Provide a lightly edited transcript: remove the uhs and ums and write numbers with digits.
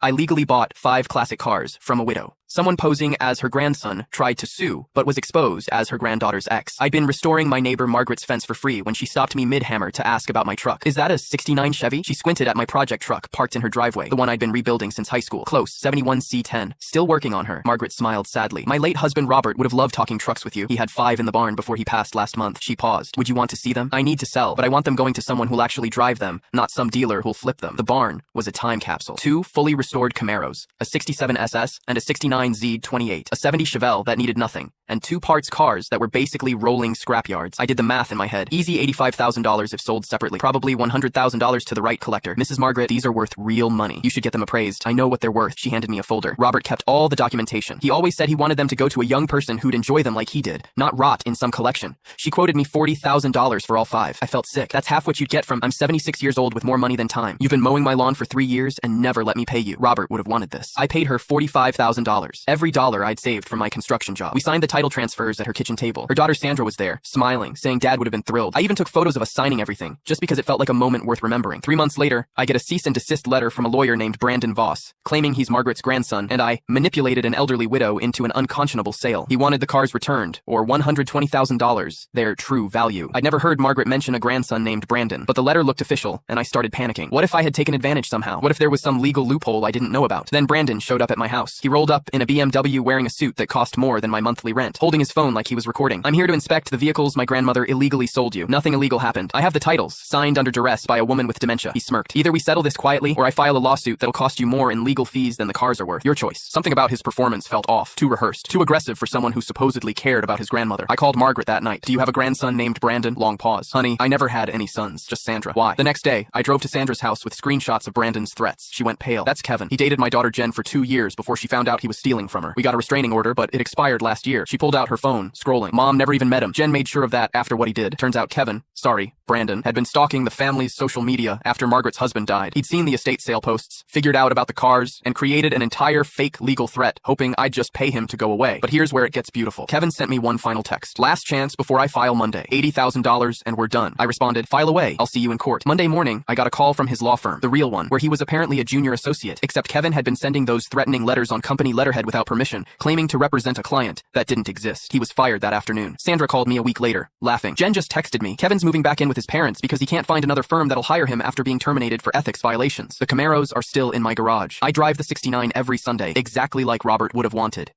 I legally bought 5 classic cars from a widow. Someone posing as her grandson tried to sue, but was exposed as her granddaughter's ex. I'd been restoring my neighbor Margaret's fence for free when she stopped me mid-hammer to ask about my truck. Is that a '69 Chevy? She squinted at my project truck parked in her driveway, the one I'd been rebuilding since high school. Close, 71 C10. Still working on her. Margaret smiled sadly. My late husband Robert would have loved talking trucks with you. He had 5 in the barn before he passed last month. She paused. Would you want to see them? I need to sell, but I want them going to someone who'll actually drive them, not some dealer who'll flip them. The barn was a time capsule. 2 fully restored Camaros, a 67 SS and a 69 Z28. A 70 Chevelle that needed nothing, and 2 parts cars that were basically rolling scrapyards. I did the math in my head. Easy $85,000 if sold separately. Probably $100,000 to the right collector. Mrs. Margaret, these are worth real money. You should get them appraised. I know what they're worth. She handed me a folder. Robert kept all the documentation. He always said he wanted them to go to a young person who'd enjoy them like he did, not rot in some collection. She quoted me $40,000 for all 5. I felt sick. That's half what you'd get from I'm 76 years old with more money than time. You've been mowing my lawn for 3 years and never let me pay you. Robert would have wanted this. I paid her $45,000. Every dollar I'd saved from my construction job. We signed the title transfers at her kitchen table. Her daughter Sandra was there, smiling, saying Dad would have been thrilled. I even took photos of us signing everything, just because it felt like a moment worth remembering. 3 months later, I get a cease and desist letter from a lawyer named Brandon Voss, claiming he's Margaret's grandson, and I manipulated an elderly widow into an unconscionable sale. He wanted the cars returned, or $120,000, their true value. I'd never heard Margaret mention a grandson named Brandon, but the letter looked official, and I started panicking. What if I had taken advantage somehow? What if there was some legal loophole I didn't know about? Then Brandon showed up at my house. He rolled up in a BMW wearing a suit that cost more than my monthly rent, holding his phone like he was recording. I'm here to inspect the vehicles my grandmother illegally sold you. Nothing illegal happened. I have the titles, signed under duress by a woman with dementia. He smirked. Either we settle this quietly, or I file a lawsuit that'll cost you more in legal fees than the cars are worth. Your choice. Something about his performance felt off, too rehearsed, too aggressive for someone who supposedly cared about his grandmother. I called Margaret that night. Do you have a grandson named Brandon? Long pause. Honey, I never had any sons, just Sandra. Why? The next day, I drove to Sandra's house with screenshots of Brandon's threats. She went pale. That's Kevin. He dated my daughter Jen for 2 years before she found out he was stealing from her. We got a restraining order, but it expired last year. She pulled out her phone, scrolling. Mom never even met him. Jen made sure of that after what he did. Turns out Kevin, Brandon, had been stalking the family's social media after Margaret's husband died. He'd seen the estate sale posts, figured out about the cars, and created an entire fake legal threat, hoping I'd just pay him to go away. But here's where it gets beautiful. Kevin sent me one final text. Last chance before I file Monday. $80,000 and we're done. I responded, file away. I'll see you in court. Monday morning, I got a call from his law firm, the real one, where he was apparently a junior associate, except Kevin had been sending those threatening letters on company letterhead without permission, claiming to represent a client that didn't exist. He was fired that afternoon. Sandra called me a week later, laughing. Jen just texted me. Kevin's moving back in with his parents because he can't find another firm that'll hire him after being terminated for ethics violations. The Camaros are still in my garage. I drive the 69 every Sunday, exactly like Robert would have wanted.